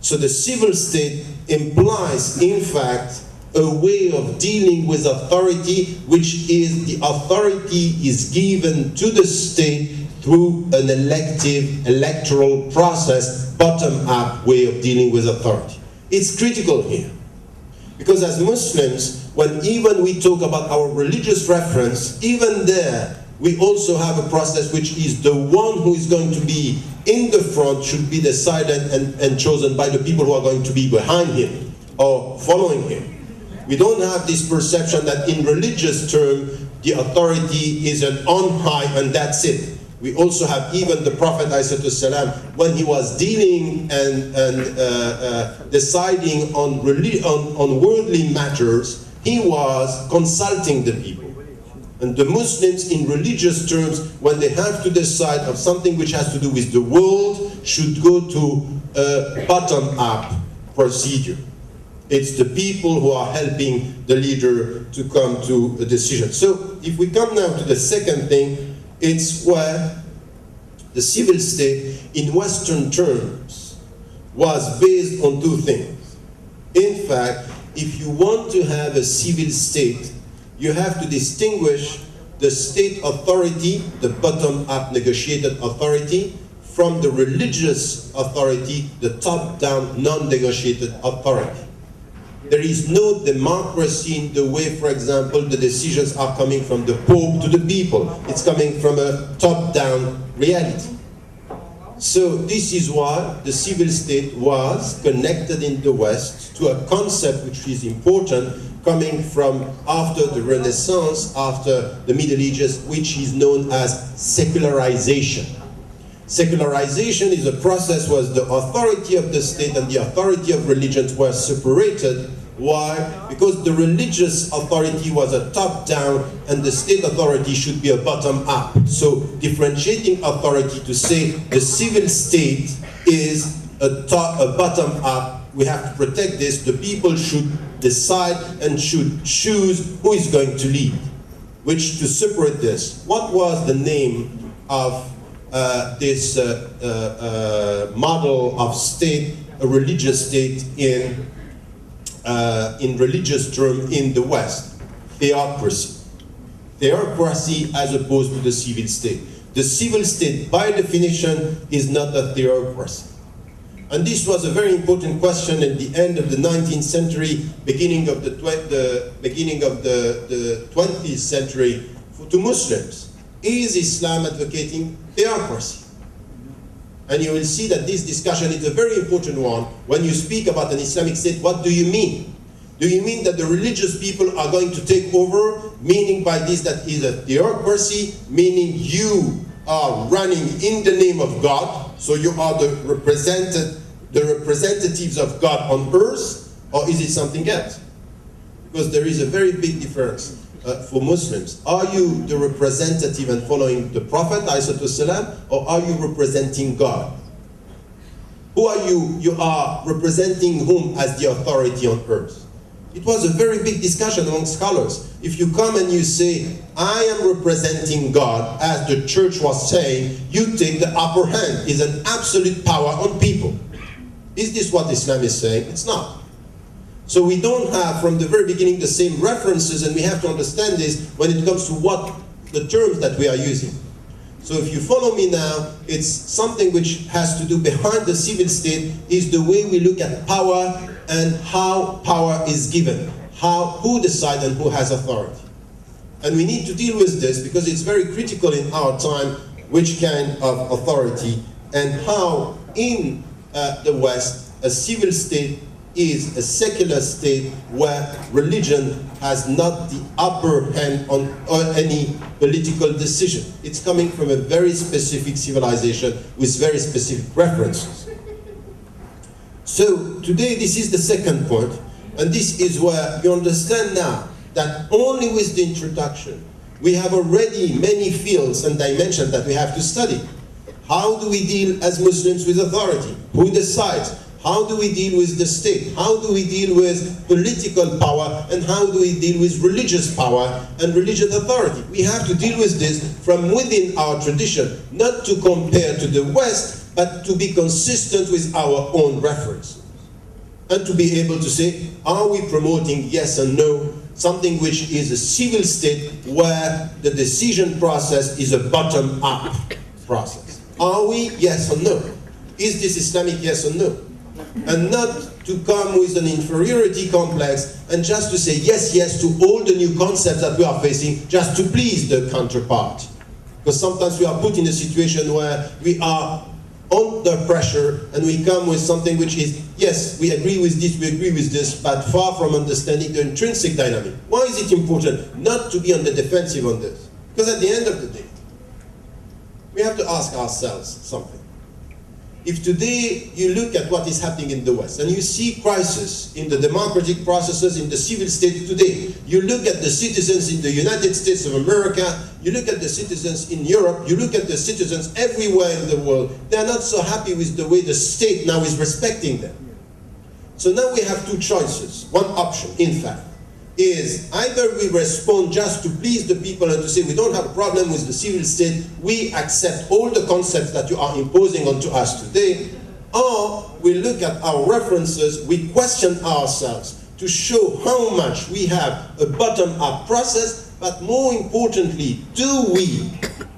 So the civil state implies, in fact, a way of dealing with authority, which is the authority is given to the state through an electoral process, bottom-up way of dealing with authority. It's critical here, because as Muslims, when even we talk about our religious reference, even there, we also have a process which is the one who is going to be in the front should be decided and chosen by the people who are going to be behind him or following him. We don't have this perception that in religious terms, the authority is an on high and that's it. We also have even the Prophet ﷺ, when he was dealing and deciding on worldly matters, he was consulting the people. And the Muslims in religious terms, when they have to decide of something which has to do with the world, should go to a bottom-up procedure. It's the people who are helping the leader to come to a decision. So if we come now to the second thing, it's where the civil state in Western terms was based on two things. In fact, if you want to have a civil state, you have to distinguish the state authority, the bottom-up negotiated authority, from the religious authority, the top-down non-negotiated authority. There is no democracy in the way, for example, the decisions are coming from the Pope to the people. It's coming from a top-down reality. So this is why the civil state was connected in the West to a concept which is important, coming from after the Renaissance, after the Middle Ages, which is known as secularization. Secularization is a process where the authority of the state and the authority of religions were separated. Why? Because the religious authority was a top-down and the state authority should be a bottom-up. So differentiating authority to say the civil state is a bottom-up, we have to protect this, the people should decide and should choose who is going to lead. Which, to separate this, what was the name of this model of state, a religious state in religious term in the West? Theocracy. Theocracy as opposed to the civil state. The civil state, by definition, is not a theocracy. And this was a very important question at the end of the 19th century, beginning of the 20th century to Muslims. Is Islam advocating theocracy? And you will see that this discussion is a very important one. When you speak about an Islamic state, what do you mean? Do you mean that the religious people are going to take over, meaning by this that is a theocracy, meaning you are running in the name of God, so you are the representatives of God on earth, or is it something else? Because there is a very big difference for Muslims. Are you the representative and following the Prophet ﷺ, or are you representing God? Who are you? You are representing whom as the authority on earth? It was a very big discussion among scholars. If you come and you say, I am representing God, as the church was saying, you take the upper hand. It's an absolute power on people. Is this what Islam is saying? It's not. So we don't have from the very beginning the same references, and we have to understand this when it comes to what the terms that we are using. So if you follow me now, it's something which has to do behind the civil state is the way we look at power and how power is given, who decides and who has authority. And we need to deal with this because it's very critical in our time, which kind of authority and how in the West a civil state is a secular state where religion has not the upper hand on any political decision. It's coming from a very specific civilization with very specific references. So today this is the second point, and this is where you understand now that only with the introduction we have already many fields and dimensions that we have to study. How do we deal as Muslims with authority? Who decides? How do we deal with the state? How do we deal with political power? And how do we deal with religious power and religious authority? We have to deal with this from within our tradition, not to compare to the West, but to be consistent with our own reference. and to be able to say, are we promoting yes and no, something which is a civil state where the decision process is a bottom-up process? Are we yes or no? Is this Islamic yes or no? And not to come with an inferiority complex and just to say yes, yes to all the new concepts that we are facing just to please the counterpart. Because sometimes we are put in a situation where we are under pressure and we come with something which is, yes, we agree with this, but far from understanding the intrinsic dynamic. Why is it important not to be on the defensive on this? Because at the end of the day, we have to ask ourselves something. If today you look at what is happening in the West and you see crisis in the democratic processes in the civil state today, you look at the citizens in the United States of America, you look at the citizens in Europe, you look at the citizens everywhere in the world, they're not so happy with the way the state now is respecting them. So now we have two choices. One option, in fact, is either we respond just to please the people and to say we don't have a problem with the civil state, we accept all the concepts that you are imposing onto us today, or we look at our references, we question ourselves to show how much we have a bottom-up process, but more importantly, do we,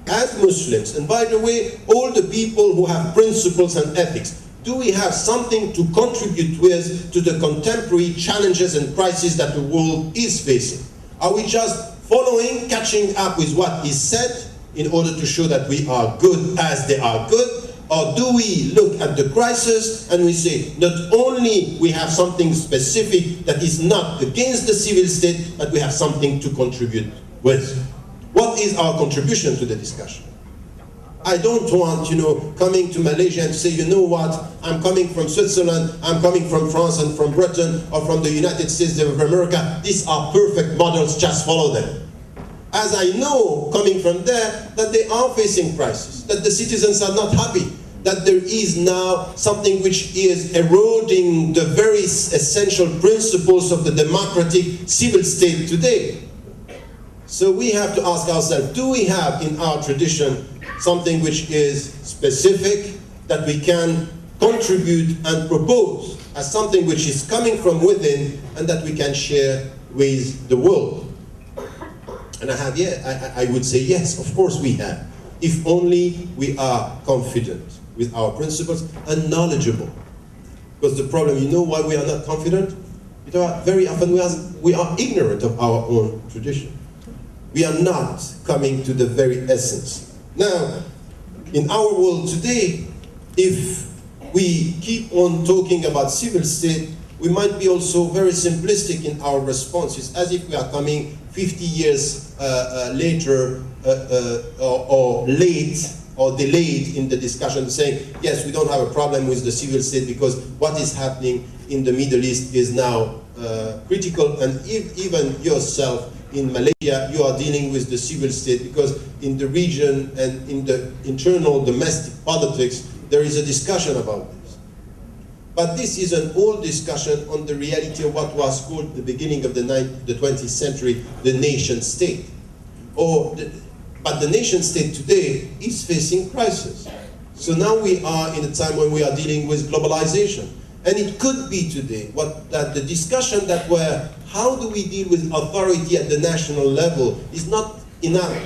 as Muslims, and by the way, all the people who have principles and ethics, do we have something to contribute with to the contemporary challenges and crises that the world is facing? Are we just following, catching up with what is said in order to show that we are good as they are good? Or do we look at the crisis and we say, not only we have something specific that is not against the civil state, but we have something to contribute with? What is our contribution to the discussion? I don't want, coming to Malaysia and say, you know what, I'm coming from Switzerland, I'm coming from France and from Britain, or from the United States of America. These are perfect models, just follow them. As I know, coming from there, that they are facing crisis, that the citizens are not happy, that there is now something which is eroding the very essential principles of the democratic civil state today. So we have to ask ourselves, do we have in our tradition something which is specific, that we can contribute and propose as something which is coming from within and that we can share with the world? And I would say yes, of course we have. If only we are confident with our principles and knowledgeable. Because the problem, you know why we are not confident? Because very often we are ignorant of our own tradition. We are not coming to the very essence. Now, in our world today, if we keep on talking about civil state, we might be also very simplistic in our responses, as if we are coming 50 years later or late or delayed in the discussion, saying, yes, we don't have a problem with the civil state because what is happening in the Middle East is now critical, and even yourself in Malaysia, you are dealing with the civil state because in the region and in the internal domestic politics, there is a discussion about this. But this is an old discussion on the reality of what was called at the beginning of the 20th century, the nation state. But the nation state today is facing crisis. So now we are in a time when we are dealing with globalization. And it could be today that the discussion that were, how do we deal with authority at the national level is not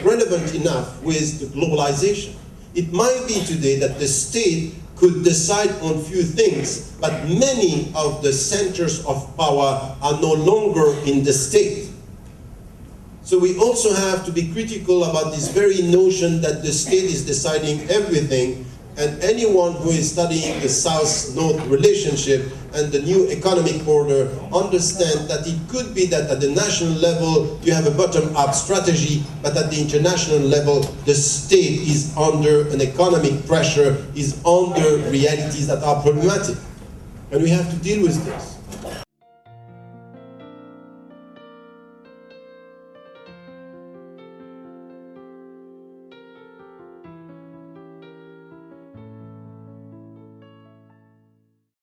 relevant enough with the globalization. It might be today that the state could decide on few things, but many of the centers of power are no longer in the state. So we also have to be critical about this very notion that the state is deciding everything, and anyone who is studying the South-North relationship and the new economic order understand that it could be that at the national level you have a bottom-up strategy, but at the international level the state is under an economic pressure, is under realities that are problematic. And we have to deal with this.